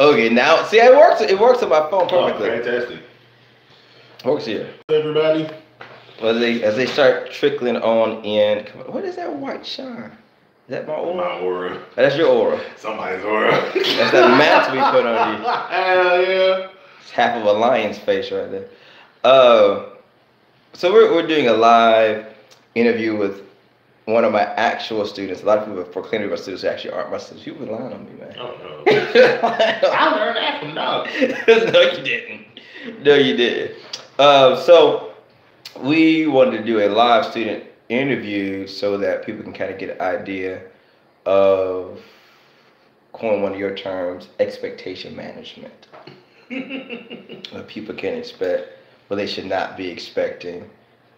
Okay, now see it works. It works on my phone Oh, perfectly. fantastic. Works here. Everybody. Well, as they start trickling on in. What is that white shine? Is that my aura? My aura. Oh, that's your aura. Somebody's aura. That's that mask we put on you. Hell yeah. It's half of a lion's face right there. So we're doing a live interview with one of my actual students. A lot of people are proclaiming my students who actually aren't my students. People been lying on me, man. Oh no. I learned that from Doug. No, you didn't. No, you didn't. So we wanted to do a live student interview so that people can kind of get an idea of, coin one of your terms, expectation management. What people can expect, what they should not be expecting,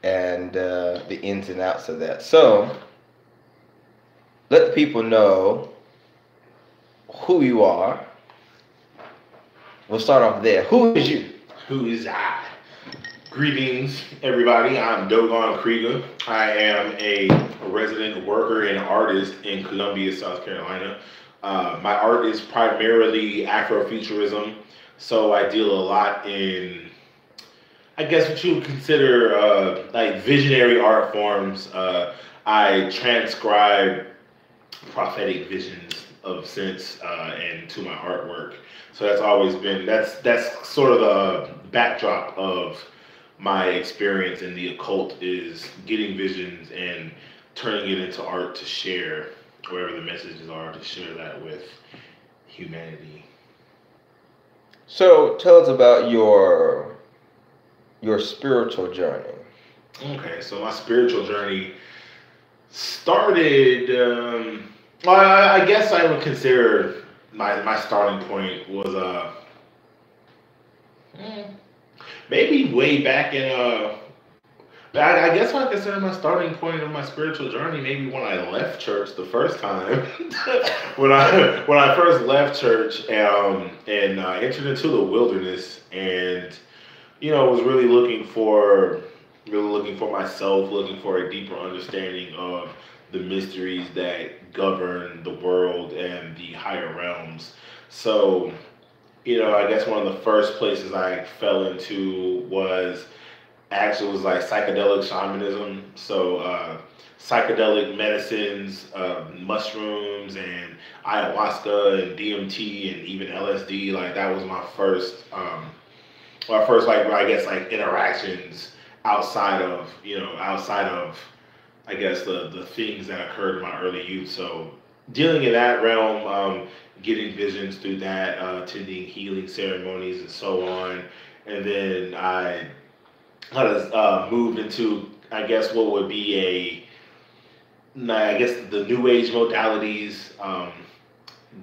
and the ins and outs of that. So let the people know who you are. We'll start off there. Who is you? Who is I? Greetings, everybody. I'm Dogon Krieger. I am a resident worker and artist in Columbia, South Carolina. My art is primarily Afrofuturism, so I deal a lot in, I guess, what you would consider like visionary art forms. I transcribe prophetic visions of sense into my artwork. So that's always been that's sort of the backdrop of my experience in the occult, is getting visions and turning it into art to share wherever the messages are, to share that with humanity. So tell us about your spiritual journey. Okay, so my spiritual journey started. Well, I guess I would consider my starting point was maybe way back in I guess I consider my starting point of my spiritual journey maybe when I left church the first time. when I first left church and entered into the wilderness, and was really looking for myself, looking for a deeper understanding of the mysteries that govern the world and the higher realms. So, I guess one of the first places I fell into was like psychedelic shamanism. So psychedelic medicines, mushrooms and ayahuasca and DMT and even LSD. Like that was my first, like I guess like interactions outside of I guess the things that occurred in my early youth. So dealing in that realm, getting visions through that, attending healing ceremonies and so on, and then I kind of moved into, I guess, what would be the new age modalities,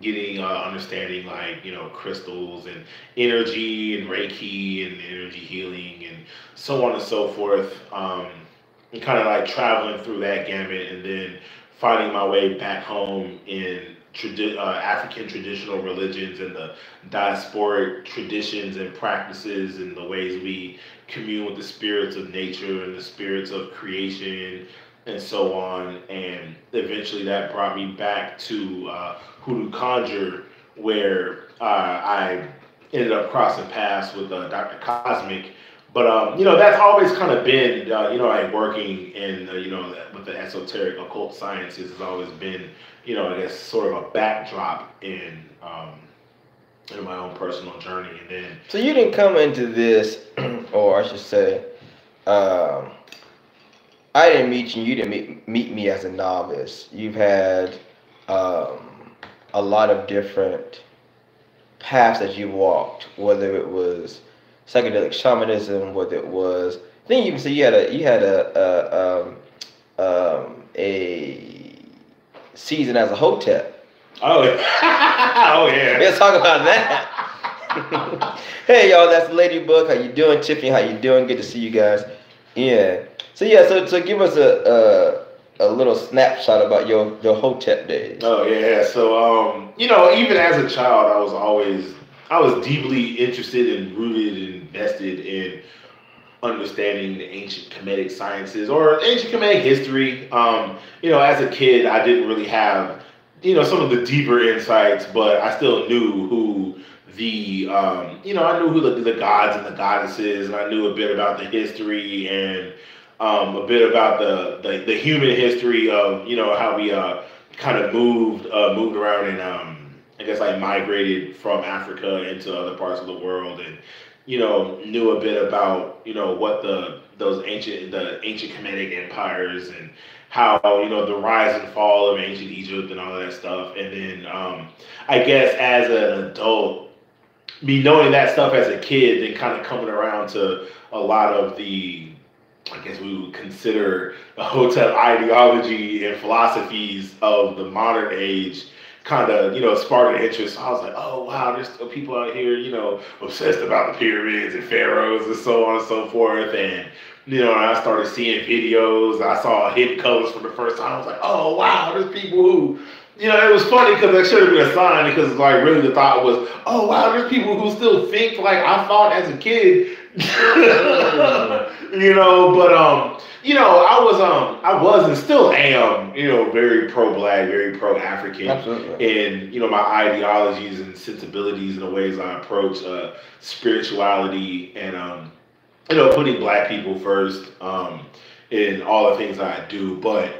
getting understanding like crystals and energy and Reiki and energy healing and so on and so forth, and kind of like traveling through that gamut, and then finding my way back home in African traditional religions and the diasporic traditions and practices and the ways we commune with the spirits of nature and the spirits of creation and so on. And eventually that brought me back to Hoodoo Conjure, where I ended up crossing paths with Dr. Cosmic. But that's always kind of been like working in with the esoteric occult sciences has always been I guess sort of a backdrop in my own personal journey. And then So you didn't come into this, or I should say, I didn't meet you. You didn't meet me as a novice. You've had a lot of different paths that you walked, whether it was psychedelic shamanism, whether it was, I think you can say you had a season as a hotep. Oh, oh yeah. Let's talk about that. Hey y'all, that's Ladybug. How you doing? Tiffany, how you doing? Good to see you guys. Yeah. So give us a little snapshot about your hotep days. Oh yeah. So even as a child, I was deeply interested and rooted and invested in understanding the ancient Kemetic sciences or ancient Kemetic history. As a kid, I didn't really have some of the deeper insights, but I still knew who I knew who the gods and the goddesses, and I knew a bit about the history and a bit about the human history of how we kind of moved around and I guess like migrated from Africa into other parts of the world, and knew a bit about what the ancient Kemetic empires and how the rise and fall of ancient Egypt and all of that stuff, and then I guess as an adult, me knowing that stuff as a kid, and kind of coming around to a lot of the, I guess we would consider the Hotep ideology and philosophies of the modern age, kind of sparked an interest. So I was like, oh wow, there's people out here obsessed about the pyramids and pharaohs and so on and so forth. And and I started seeing videos. I saw Hidden Colors for the first time. I was like, oh wow, there's people who it was funny because it should have been a sign, because like really the thought was, oh wow, there's people who still think like I thought as a kid. But I was and still am, very pro-black, very pro-African. Absolutely. In my ideologies and sensibilities and the ways I approach spirituality, and putting black people first in all the things that I do, but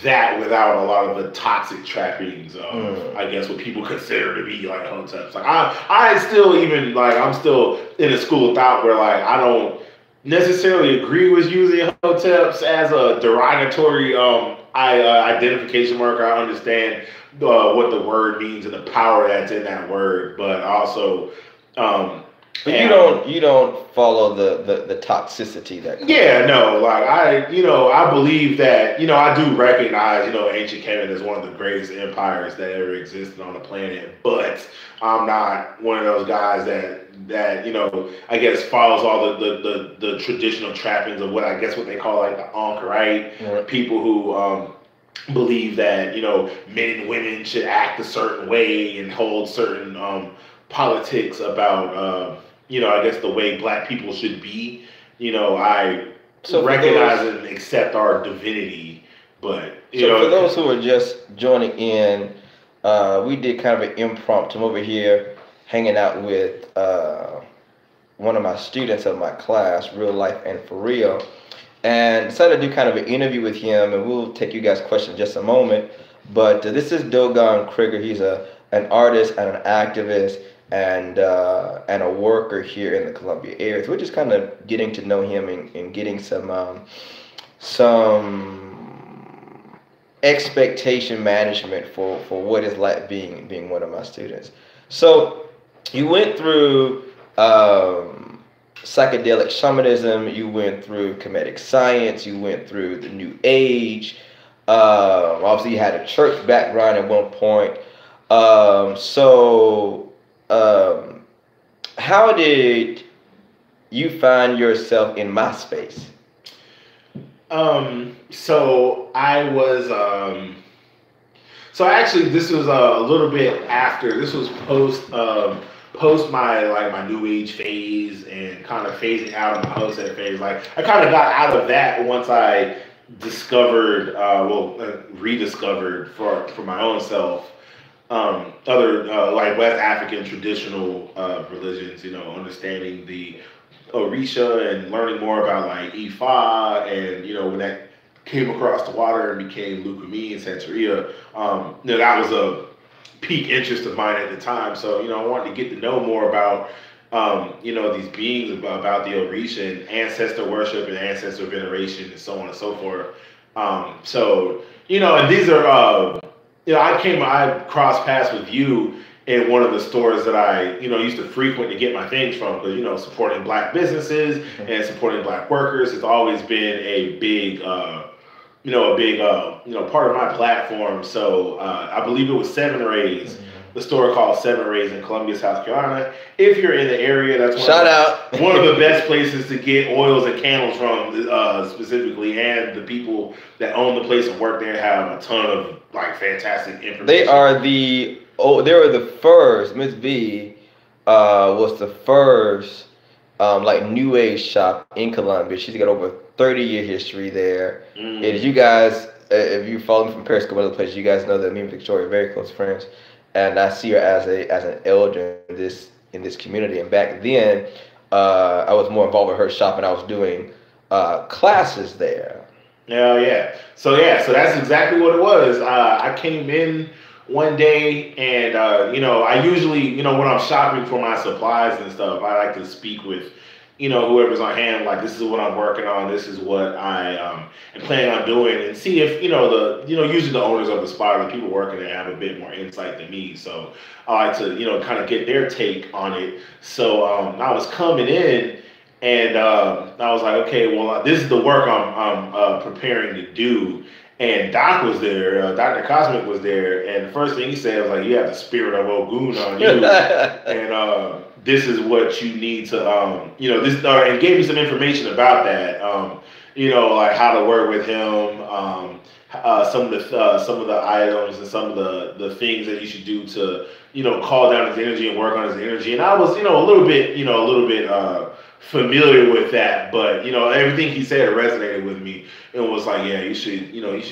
that without a lot of the toxic trappings of I guess what people consider to be like hoteps. Like I still even like I'm still in a school of thought where like I don't necessarily agree with using hoteps as a derogatory identification marker. I understand what the word means and the power that's in that word, but also but you don't follow the toxicity that comes. Yeah, no, like I believe that I do recognize ancient Kemet as one of the greatest empires that ever existed on the planet, but I'm not one of those guys that I guess follows all the traditional trappings of what they call like the Ankh, right? Right. People who believe that men and women should act a certain way and hold certain politics about I guess the way black people should be. I recognize and accept our divinity, but for those who are just joining in, we did kind of an impromptu over here, hanging out with one of my students of my class, Real Life and For Real, and decided to do kind of an interview with him, and we'll take you guys' questions in just a moment. But this is Dogon Krieger. He's an artist and an activist and a worker here in the Columbia area. So we're just kind of getting to know him and getting some expectation management for what it's like being one of my students. So you went through psychedelic shamanism, you went through Kemetic science, you went through the New Age. Obviously you had a church background at one point. How did you find yourself in MySpace? So I was, so actually this was a little bit after, this was post my New Age phase and kind of phasing out of my Hotep phase. Like I kind of got out of that once I discovered, rediscovered for my own self, other like West African traditional religions, understanding the Orisha and learning more about like Ifa, and when that came across the water and became Lukumi and Santeria, that was a peak interest of mine at the time. So I wanted to get to know more about these beings, about the Orisha and ancestor worship and ancestor veneration and so on and so forth. And these are I crossed paths with you in one of the stores that I, used to frequent to get my things from, because, supporting black businesses and supporting black workers has always been a big, part of my platform. So I believe it was Seven Rays, the store called Seven Rays in Columbia, South Carolina. If you're in the area, that's one of the best places to get oils and candles from, specifically, and the people that own the place and work there have a ton of like fantastic information. They were the first. Miss B was the first like New Age shop in Columbia. She's got over 30-year history there. And you guys if you follow me from Periscope and other places, you guys know that me and Victoria are very close friends, and I see her as an elder in this community. And back then, I was more involved with her shop, and I was doing classes there. Yeah. So that's exactly what it was. I came in one day, and I usually, when I'm shopping for my supplies and stuff, I like to speak with, whoever's on hand. Like, this is what I'm working on. This is what I am planning on doing, and see if usually the owners of the spot or the people working there have a bit more insight than me. So I like to kind of get their take on it. So I was coming in. And I was like, okay, well, this is the work I'm preparing to do. And Doc was there, Dr. Cosmic was there, and the first thing he said was like, you have the spirit of Ogun on you, and this is what you need to, and gave me some information about that, like how to work with him, some of the items and some of the things that you should do to, call down his energy and work on his energy. And I was, a little bit familiar with that, but everything he said resonated with me, and was like, yeah, you should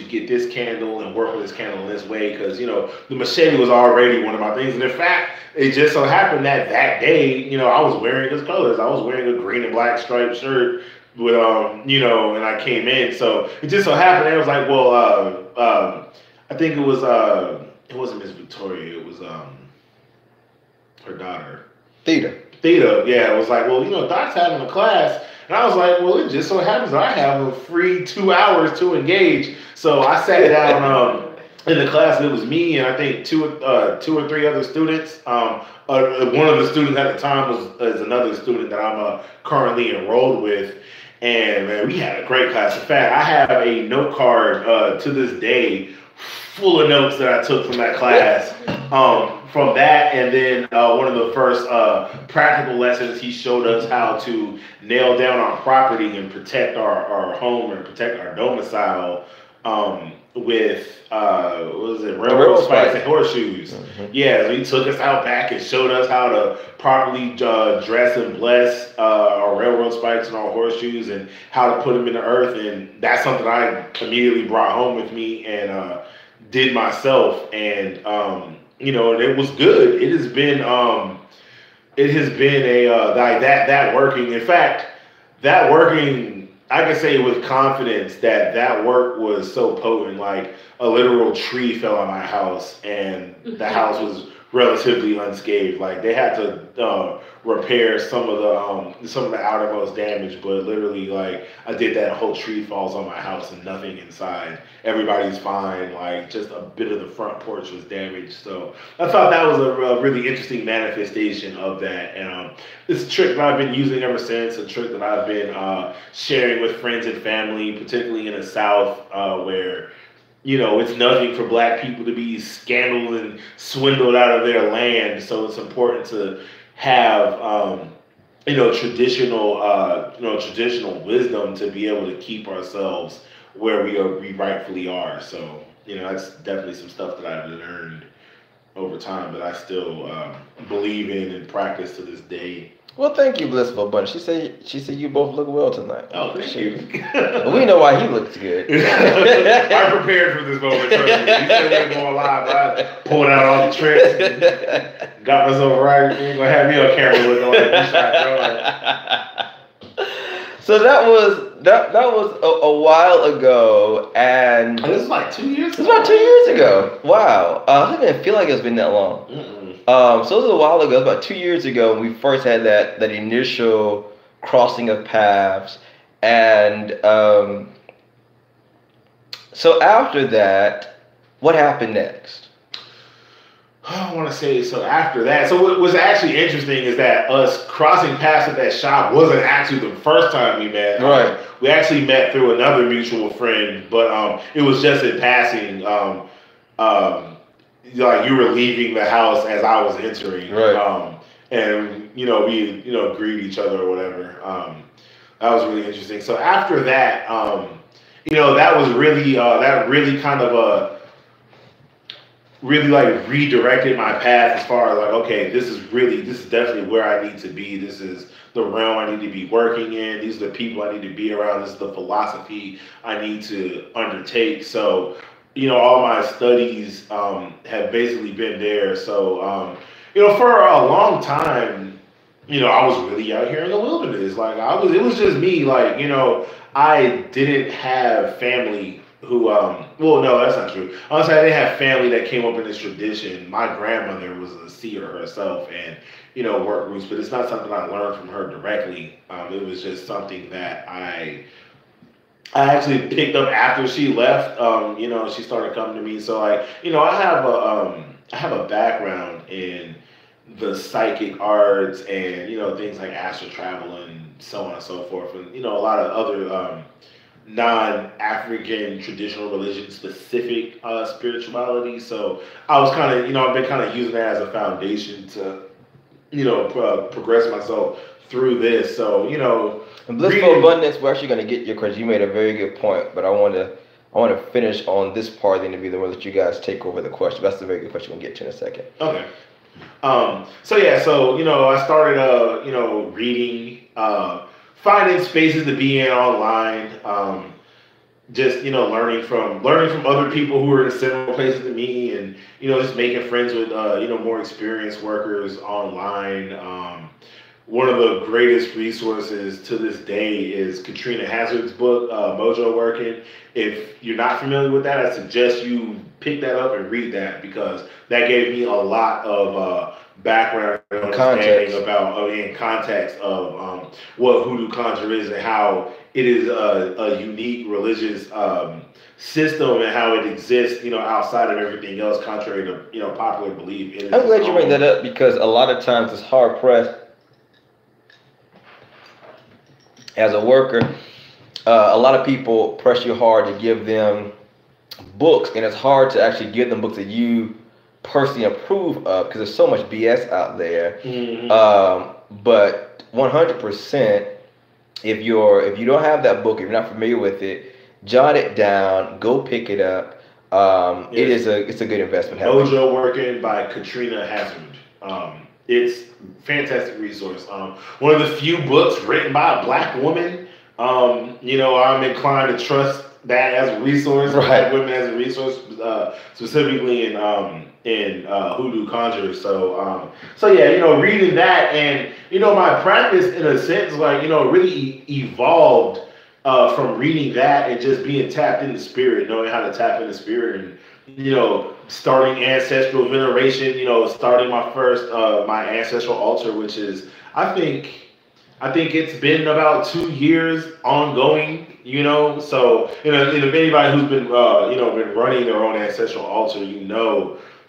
get this candle and work with this candle in this way, because the machete was already one of my things. And in fact, it just so happened that day, I was wearing his colors. I was wearing a green and black striped shirt with and I came in, so it just so happened. And it was like, well, I think it was it wasn't Miss Victoria, it was her daughter, Theta, yeah, it was like, well, Doc's having a class. And I was like, well, it just so happens I have a free 2 hours to engage. So I sat down in the class, and it was me and I think two or three other students. One of the students at the time is another student that I'm currently enrolled with. And man, we had a great class. In fact, I have a note card to this day full of notes that I took from that class. From that, and then one of the first practical lessons, he showed us how to nail down our property and protect our home and protect our domicile with what was it, railroad spikes and horseshoes. Mm-hmm. Yeah, so he took us out back and showed us how to properly dress and bless our railroad spikes and our horseshoes, and how to put them in the earth. And that's something I immediately brought home with me and did myself. And and it was good. It has been that working. In fact, that working, I can say with confidence that work was so potent. Like, a literal tree fell on my house, and the house was relatively unscathed. Like, they had to repair some of the outermost damage, but literally, like, I did that, a whole tree falls on my house and nothing inside. Everybody's fine. Like, just a bit of the front porch was damaged. So I thought that was a really interesting manifestation of that. And it's a trick that I've been using ever since, a trick that I've been sharing with friends and family, particularly in the South, where it's nothing for Black people to be scandaled and swindled out of their land. So it's important to have, traditional wisdom to be able to keep ourselves where we rightfully are. So, that's definitely some stuff that I've learned over time that I still believe in and practice to this day. Well, thank you, Blissful Bunny. She said you both look well tonight. Oh, thank you. We know why he looks good. I prepared for this moment. You said we were going live. I pulled out all the tricks and got myself right. You ain't gonna have me on camera looking like this shot. So that was a while ago, and this is like 2 years. It's about 2 years ago. Wow, I don't even feel like it's been that long. Mm-mm. So it was a while ago, about 2 years ago, when we first had that initial crossing of paths, and so after that, what happened next? I want to say, so after that, so what was actually interesting is that us crossing paths at that shop wasn't actually the first time we met. Right. We actually met through another mutual friend, but it was just in passing. Like, you were leaving the house as I was entering. Right. And we greeted each other or whatever. That was really interesting. So after that, that was really that really kind of really like redirected my path as far as like, okay, this is definitely where I need to be. This is the realm I need to be working in. These are the people I need to be around. This is the philosophy I need to undertake. So, all my studies have basically been there. So, for a long time, I was really out here in the wilderness. Like it was just me. Like, I didn't have family who, well, no, that's not true. Honestly, I didn't have family that came up in this tradition. My grandmother was a seer herself and, worked roots, but it's not something I learned from her directly. It was just something that I actually picked up after she left. She started coming to me. So like, I have a background in the psychic arts and, things like astral travel and so on and so forth. And, a lot of other, non-African traditional religion specific spirituality. So I was kind of, I've been kind of using that as a foundation to, progress myself through this. So, in blissful abundance, we're actually going to get your question. You made a very good point, but I want to finish on this part of the interview, the one that you guys take over the question. That's a very good question. We'll get to in a second. Okay. So I started, reading, finding spaces to be in online, just learning from other people who are in similar places to me, and just making friends with more experienced workers online. One of the greatest resources to this day is Katrina Hazard's book, Mojo Working. If you're not familiar with that, I suggest you pick that up and read that, because that gave me a lot of background understanding about context of what Hoodoo Conjure is and how it is a unique religious system and how it exists, outside of everything else, contrary to popular belief. I'm glad you bring that up, because a lot of times it's hard pressed as a worker. A lot of people press you hard to give them books, and it's hard to actually give them books that you personally approve of, because there's so much BS out there. Mm-hmm. But 100%, if you don't have that book, if you're not familiar with it, jot it down, go pick it up. Yes. It's a good investment. Mojo Working by Katrina Hazard. It's a fantastic resource. One of the few books written by a Black woman. I'm inclined to trust that as a resource, right. Black women as a resource, specifically in Hoodoo Conjure. So reading that, and my practice in a sense, really evolved from reading that and just being tapped into spirit, knowing how to tap into spirit, and starting ancestral veneration. Starting my first my ancestral altar, which is I think it's been about 2 years ongoing. So if anybody who's been been running their own ancestral altar,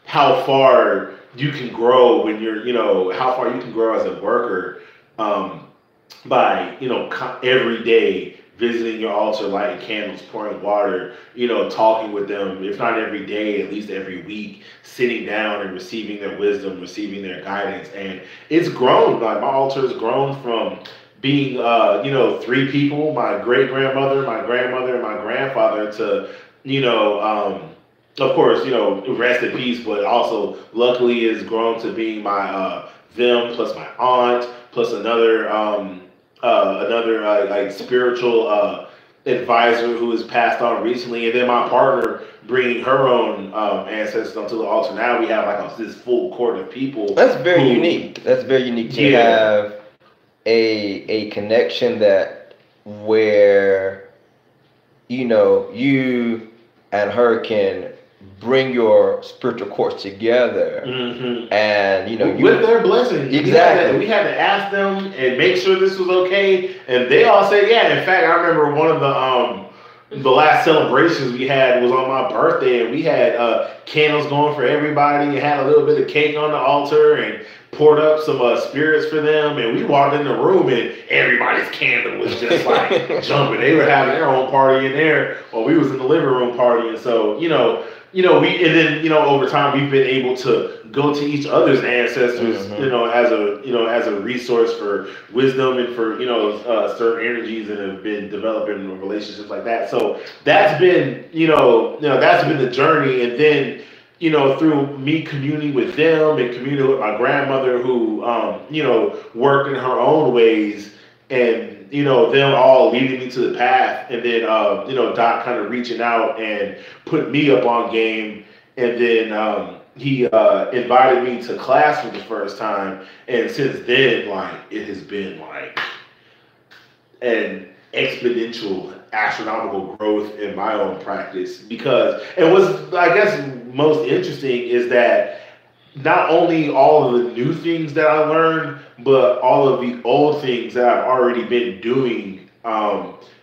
how far you can grow when you're how far you can grow as a worker by every day visiting your altar, lighting candles, pouring water, talking with them, if not every day, at least every week, sitting down and receiving their wisdom, receiving their guidance. And it's grown. Like my altar has grown from being 3 people, my great grandmother, my grandmother, and my grandfather, to of course, rest in peace, but also luckily it's grown to being my them plus my aunt plus another spiritual advisor who has passed on recently, and then my partner bringing her own ancestors onto the altar. Now we have this full court of people. That's very unique. That's very unique to have a connection that where you and her can bring your spiritual courts together, mm-hmm. and with their blessing. Exactly. We had to ask them and make sure this was okay, and they all said yeah. In fact, I remember one of the last celebrations we had was on my birthday, and we had candles going for everybody, and had a little bit of cake on the altar, and poured up some spirits for them, and we walked in the room, and everybody's candle was just like jumping. They were having their own party in there, while we was in the living room partying. So over time we've been able to go to each other's ancestors, mm-hmm. As a resource for wisdom and for certain energies, and have been developing relationships like that. So that's been that's been the journey, and then through me communing with them and communing with my grandmother who, worked in her own ways and, them all leading me to the path. And then, Doc kind of reaching out and put me up on game. And then he invited me to class for the first time. And since then, like, it has been like an exponential astronomical growth in my own practice because and what's I guess most interesting is that not only all of the new things that I learned, but all of the old things that I've already been doing,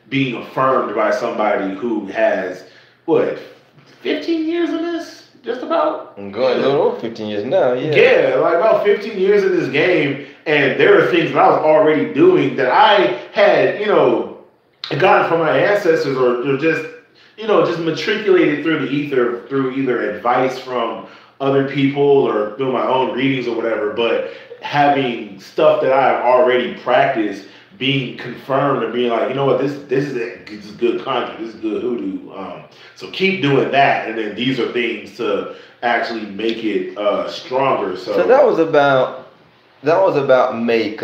being affirmed by somebody who has what 15 years in this, just about. I'm going a little over 15 years now. Yeah, like about 15 years in this game, and there are things that I was already doing that I had, gotten from my ancestors or just, just matriculated through the ether through either advice from other people or through my own readings or whatever, but having stuff that I've already practiced being confirmed and being like, you know what, this is good content, this is good hoodoo. So keep doing that, and then these are things to actually make it stronger. So that was about May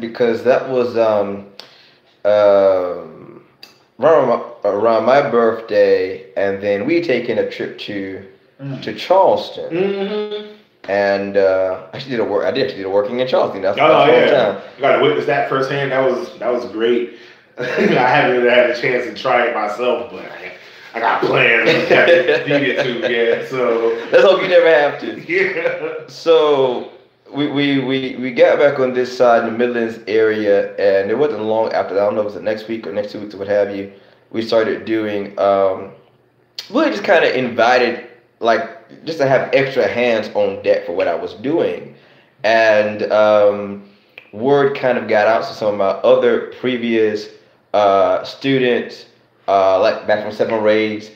because that was around my birthday, and then we taken a trip to Charleston. Mm-hmm. And I actually did a working in Charleston. That's yeah, I got to witness that firsthand. That was great. I haven't really had a chance to try it myself, but I got plans to get to. Yeah, so let's hope you never have to. Yeah. So we got back on this side in the Midlands area, and it wasn't long after that. I don't know if it was the next week or next 2 weeks or what have you. We started doing really just kind of invited just to have extra hands on deck for what I was doing, and word kind of got out to some of my other previous students, like back from 7th grades,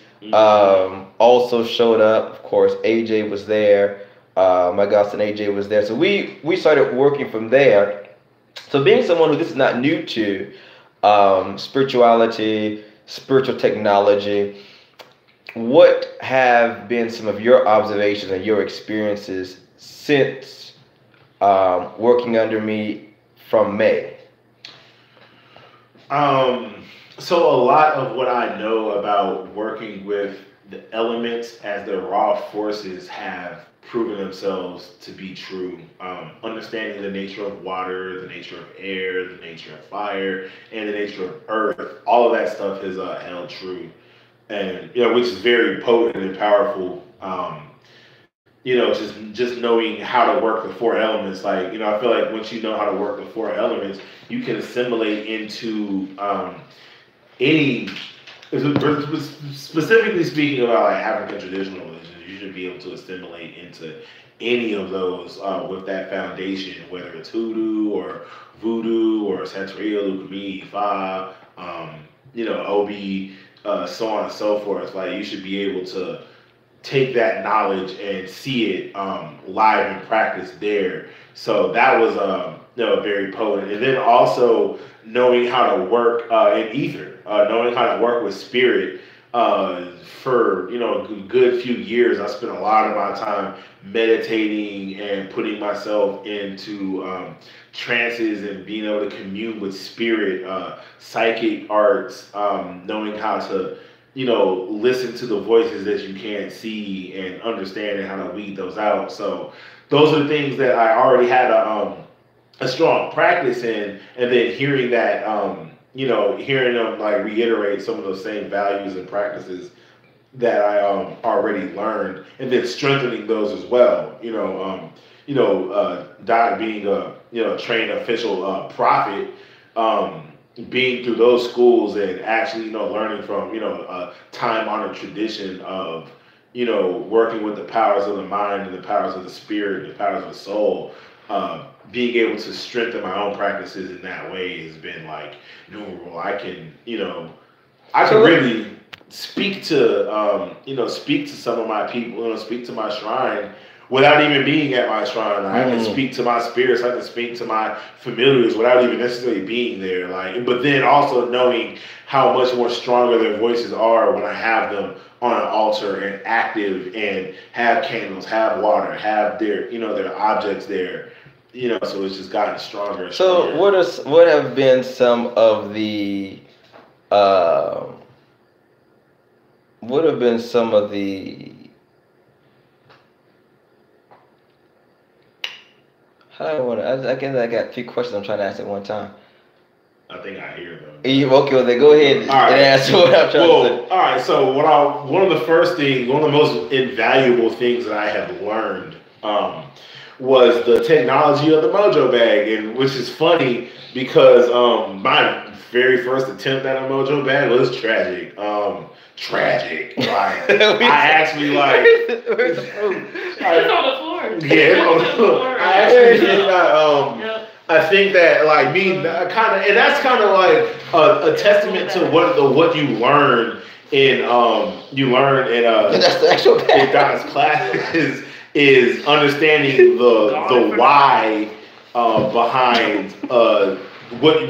also showed up. Of course, AJ was there. My godson AJ was there. So we started working from there. So being someone who this is not new to, spirituality, spiritual technology, what have been some of your observations and your experiences since working under me from May? So a lot of what I know about working with the elements as their raw forces have proven themselves to be true. Understanding the nature of water, the nature of air, the nature of fire, and the nature of earth, all of that stuff has held true. And which is very potent and powerful. Just knowing how to work the 4 elements. Like, I feel like once you know how to work the 4 elements, you can assimilate into any. Specifically speaking about like African traditional religions, you should be able to assimilate into any of those with that foundation, whether it's hoodoo or voodoo or Santeria, Lukumi, Ifa, Obi. So on and so forth. Like, you should be able to take that knowledge and see it live in practice there. So that was very potent. And then also knowing how to work in ether, knowing how to work with spirit. For a good few years, I spent a lot of my time meditating and putting myself into trances and being able to commune with spirit, psychic arts, knowing how to listen to the voices that you can't see and understanding how to weed those out. So those are things that I already had a strong practice in, and then hearing that hearing them like reiterate some of those same values and practices that I already learned, and then strengthening those as well. Doc being a trained official prophet, being through those schools and actually learning from a time-honored tradition of working with the powers of the mind and the powers of the spirit and the powers of the soul. Being able to strengthen my own practices in that way has been like, I can really speak to some of my people, speak to my shrine without even being at my shrine. I can speak to my spirits, I can speak to my familiars without even necessarily being there. But then also knowing how much more stronger their voices are when I have them on an altar and active and have candles, have water, have their their objects there. So it's just gotten stronger and So stronger. what have been some of the uh, what have been some of the how do I want to? I guess I got 3 questions I'm trying to ask at one time. I think I hear them. Okay, well then go ahead and answer what I'm trying to say. All right. So one of the most invaluable things that I have learned was the technology of the Mojo Bag, and which is funny because my very first attempt at a Mojo Bag was tragic. Tragic. Like I actually like. Where's the proof? It's on the floor. Yeah, it's on the floor. I actually did not. Yep. I think that like me kind of, and that's kind of like a testament to what you learn in That's the actual in Don's classes is understanding the why behind what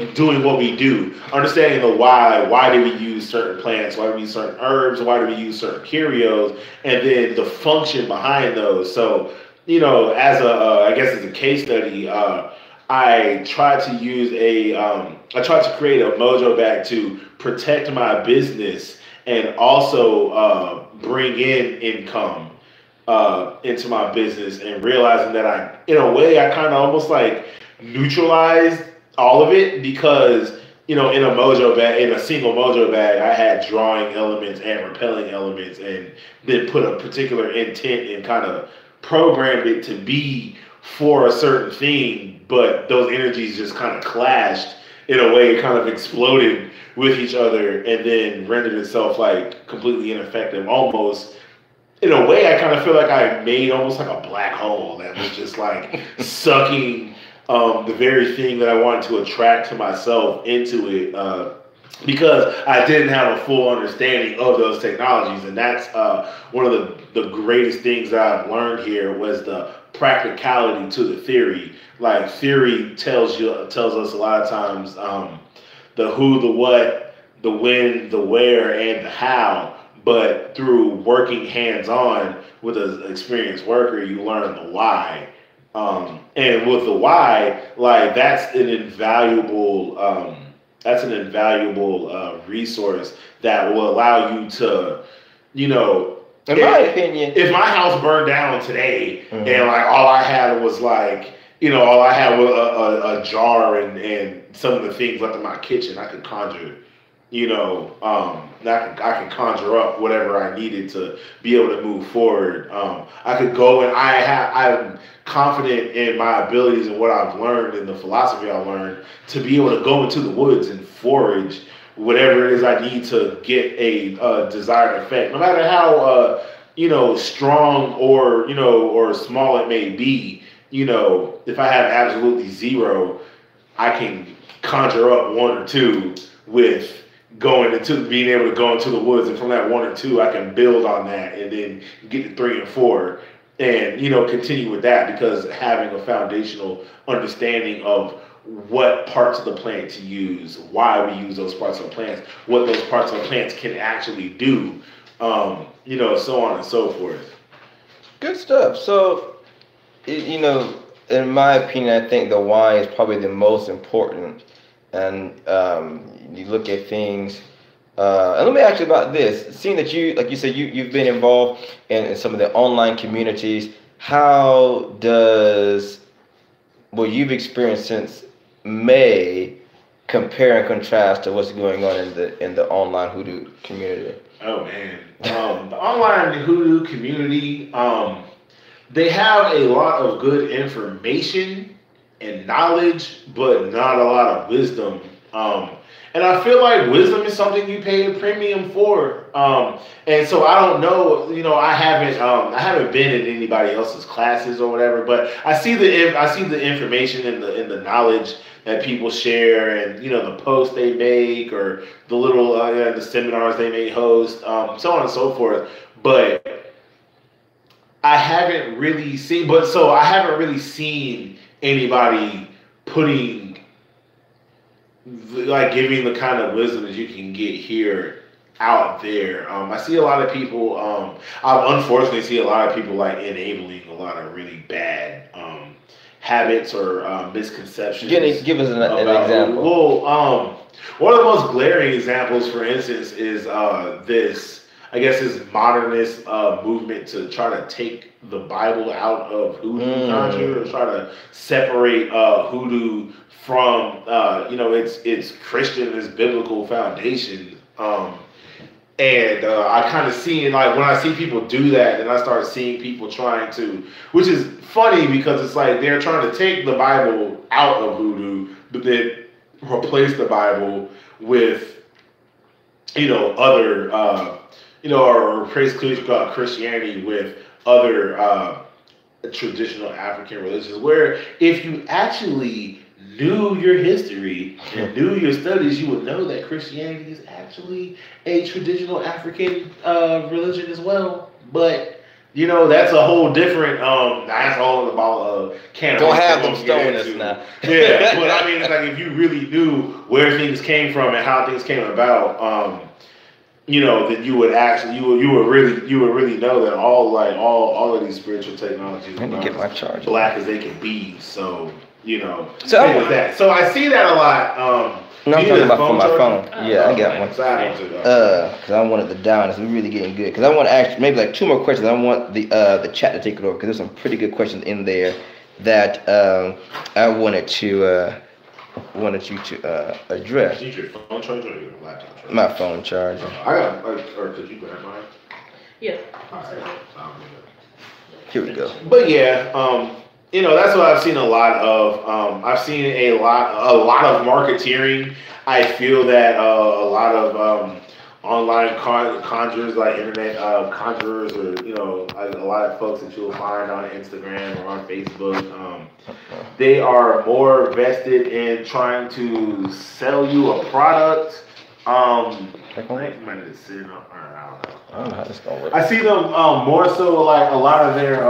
we do. Understanding the why do we use certain plants, why do we use certain herbs, why do we use certain curios, and then the function behind those. So as I guess as a case study. I tried to create a Mojo Bag to protect my business and also bring in income into my business, and realizing that in a way, I kind of almost like neutralized all of it because, in a Mojo Bag, in a single Mojo Bag, I had drawing elements and repelling elements, and then put a particular intent and kind of programmed it to be for a certain thing, but those energies just kind of clashed in a way, kind of exploded with each other, and then rendered itself like completely ineffective. Almost, in a way, I kind of feel like I made almost like a black hole that was just like sucking the very thing that I wanted to attract to myself into it. Because I didn't have a full understanding of those technologies, and that's one of the greatest things that I've learned here was the practicality to the theory. Like theory tells us a lot of times the who, the what, the when, the where, and the how. But through working hands-on with an experienced worker, you learn the why. And with the why, like that's an invaluable resource that will allow you to, in my opinion, if my house burned down today, mm-hmm. and like all I had was like, all I had was a jar and some of the things left in my kitchen, I could conjure, I could conjure up whatever I needed to be able to move forward. I could go and I'm confident in my abilities and what I've learned and the philosophy I've learned to be able to go into the woods and forage whatever it is I need to get a desired effect, no matter how strong or small it may be. If I have absolutely zero, I can conjure up one or two with being able to go into the woods, and from that one or two, I can build on that and then get to 3 and 4, and continue with that, because having a foundational understanding of what parts of the plant to use, why we use those parts of the plants, what those parts of the plants can actually do, so on and so forth. Good stuff. So, in my opinion, I think the why is probably the most important. And you look at things. And let me ask you about this. Seeing that you, like you said, you've been involved in some of the online communities, how does what you've experienced since May compare and contrast to what's going on in the online hoodoo community? Oh man, the online hoodoo community, they have a lot of good information and knowledge, but not a lot of wisdom. And I feel like wisdom is something you pay a premium for. And so I don't know, I haven't been in anybody else's classes or whatever, but I see the information and the knowledge that people share, and the posts they make, or the little the seminars they may host, so on and so forth. But I haven't really seen anybody giving the kind of wisdom that you can get here out there. I see a lot of people. I unfortunately see a lot of people like enabling a lot of really bad habits or misconceptions. Give us an example. Well, one of the most glaring examples, for instance, is this. I guess this modernist movement to try to take the Bible out of hoodoo conjure, or try to separate hoodoo from its Christian, its biblical foundation. And I kind of seen, like, when I see people do that, then I start seeing people trying to, which is funny because it's like they're trying to take the Bible out of hoodoo, but then replace the Bible with, other, or replace Christianity with other traditional African religions, where if you actually knew your history and knew your studies, you would know that Christianity is actually a traditional African religion as well. But that's a whole different. That's all about can. Don't have them stoned us now. Yeah, but I mean, it's like if you really knew where things came from and how things came about, then you would actually you would really know that all of these spiritual technologies are get my charger. Black as they can be. So. So I see that a lot. No, I'm talking about for my phone. Yeah, I got one. Because I wanted the down. It's really getting good. Because I want to ask maybe like 2 more questions. I want the chat to take it over because there's some pretty good questions in there that I wanted you to address. Is your phone charger or your laptop charger? My phone charger. Or could you grab mine? Yeah. All right. Here we go. But yeah, that's what I've seen a lot of. I've seen a lot of marketeering. I feel that a lot of online conjurers, like internet conjurers, or a lot of folks that you'll find on Instagram or on Facebook, they are more vested in trying to sell you a product. I don't know. I don't know how this gonna work. I see them more so like a lot of their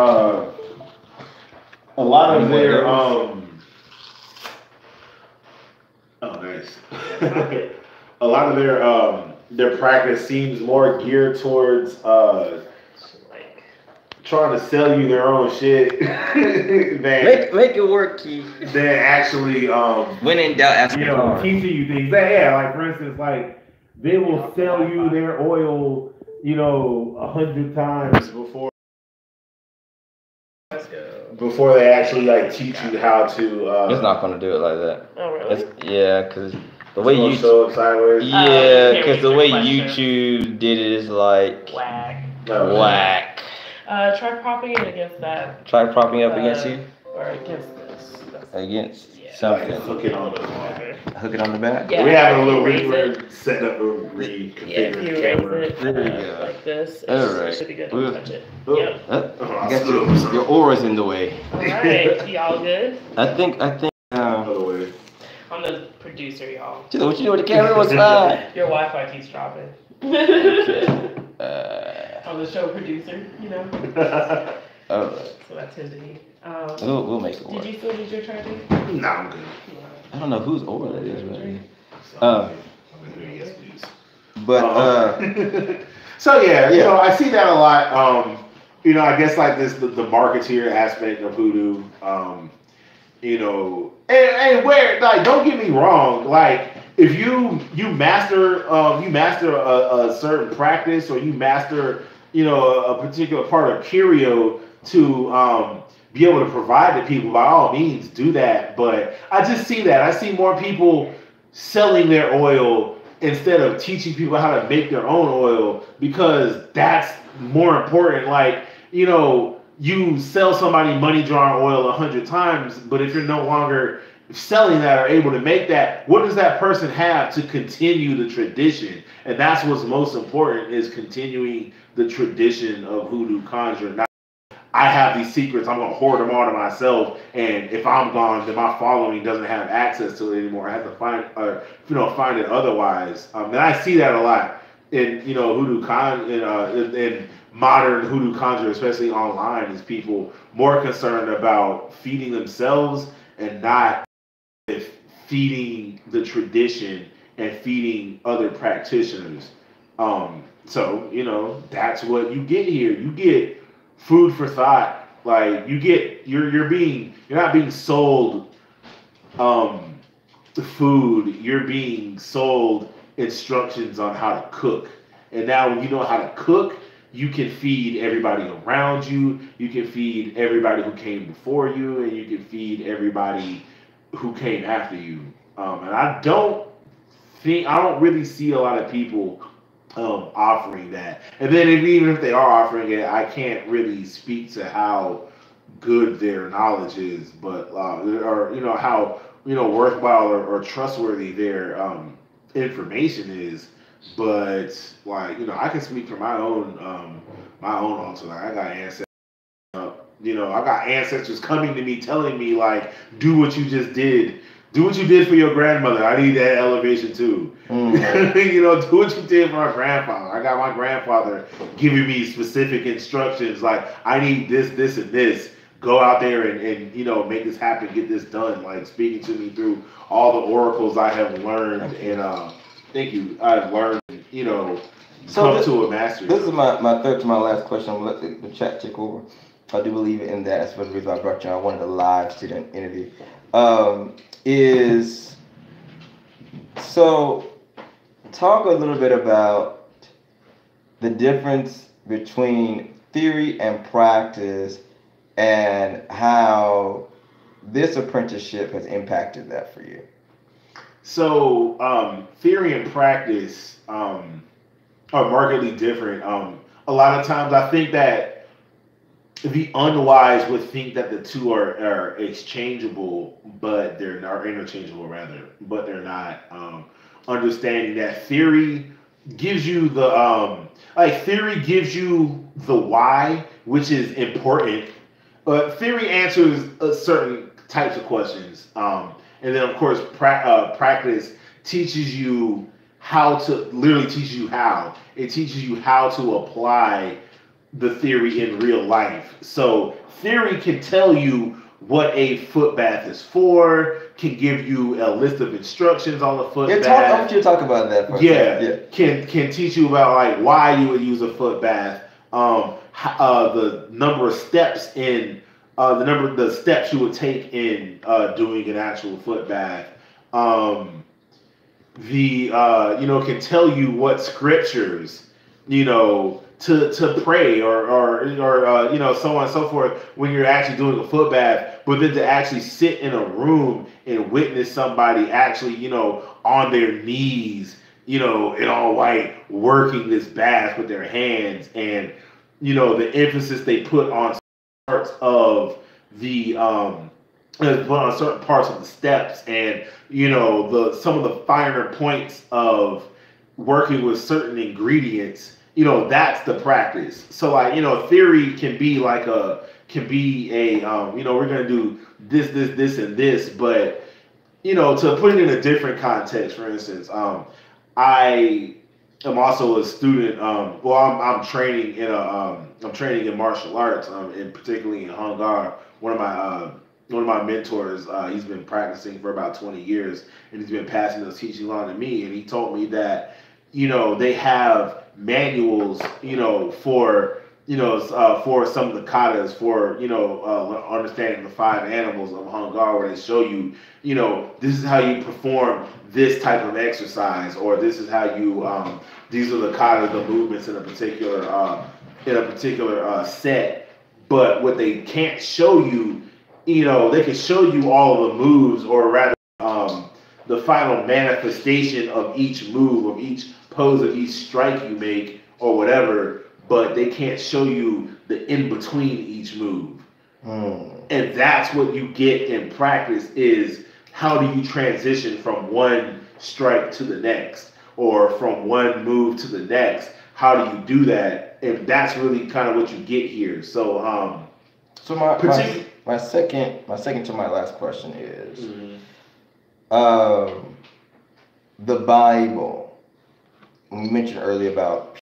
a lot of their practice seems more geared towards trying to sell you their own shit than make it work, Keith. Than actually when in doubt, ask teaching you things. Yeah, like for instance, like they will sell you their oil, 100 times before they actually like teach you how to. It's not gonna do it like that. Oh really? Because the way you show it sideways. Yeah, because the way YouTube did it is like whack. Whack. Try propping it against that. Try propping up against you. Or against this. Against something. Like hook it on the back. Hook it on the back. Yeah, we have a little set up a reconfigured if you camera. raise it like this, it should be good to touch it. Yep. I guess your aura's in the way. Alright, y'all good? I think Other way. I'm the producer, y'all. What you doing with the camera was fine. Your Wi-Fi keeps dropping. I'm the show producer, Alright. So I tend to be. We'll make it work. Did you still need your charger? Nah, I'm good. I don't know whose aura that is right Yes, please. But so yeah, I see that a lot. I guess like this the marketeer aspect of hoodoo. And where, like, don't get me wrong, like if you master a certain practice, or you master a particular part of curio to be able to provide to people, by all means do that. But I just see that I see more people selling their oil instead of teaching people how to make their own oil, because that's more important. Like, you sell somebody money jar oil 100 times, but if you're no longer selling that or able to make that, what does that person have to continue the tradition? And that's what's most important, is continuing the tradition of hoodoo conjure. Not, I have these secrets, I'm gonna hoard them all to myself, and if I'm gone, then my following doesn't have access to it anymore. I have to find it otherwise. And I see that a lot in hoodoo in modern hoodoo conjure, especially online, is people more concerned about feeding themselves and not feeding the tradition and feeding other practitioners. So, you know, that's what you get here. You get food for thought. Like you're not being sold the food, you're being sold instructions on how to cook. And now when you know how to cook, you can feed everybody around you, you can feed everybody who came before you, and you can feed everybody who came after you. And I don't really see a lot of people offering that. And then even if they are offering it, I can't really speak to how good their knowledge is, but or you know how worthwhile or trustworthy their information is. But like I can speak for my own also. Like I got ancestors. I got ancestors coming to me telling me like, do what you just did. Do what you did for your grandmother. I need that elevation too. Do what you did for my grandfather. I got my grandfather giving me specific instructions like, I need this, this, and this. Go out there and make this happen, get this done. Like speaking to me through all the oracles I have learned and thank you. I've learned, come to a mastery. This is my third to my last question. I'm gonna let the chat take over. I do believe in that. That's the reason I brought you on. I wanted a live student interview. So talk a little bit about the difference between theory and practice and how this apprenticeship has impacted that for you. So theory and practice are markedly different. A lot of times I think that the unwise would think that the two are exchangeable, but they're not, interchangeable rather, but they're not. Understanding that theory gives you the theory gives you the why, which is important. But theory answers certain types of questions, and then of course practice teaches you how to it teaches you how to apply the theory in real life. So theory can tell you what a foot bath is for, can give you a list of instructions on the foot bath. I want you to talk about that first. Yeah. Can teach you about like why you would use a foot bath, the number of steps in the steps you would take in doing an actual foot bath. Can tell you what scriptures, to pray or so on and so forth when you're actually doing a foot bath, but then to actually sit in a room and witness somebody actually, on their knees, in all white, working this bath with their hands, and, the emphasis they put on parts of the, on certain parts of the steps, and, some of the finer points of working with certain ingredients. That's the practice. So like, theory can be like we're going to do this, and this, but, to put it in a different context, for instance, I am also a student. I'm training in martial arts, and particularly in Hung Gar. One of my mentors, he's been practicing for about 20 years, and he's been passing those teachings on to me. And he told me that, they have manuals, for some of the katas, for understanding the 5 animals of Hung Gar, where they show you, this is how you perform this type of exercise, or this is how you these are the katas, the movements in a particular set. But what they can't show you, they can show you all of the moves, or rather the final manifestation of each move, of each pose, of each strike you make, or whatever, but they can't show you the in-between each move. And that's what you get in practice, is how do you transition from one strike to the next, or from one move to the next? How do you do that? And that's really kind of what you get here. So my second to my last question is, the Bible. We mentioned earlier about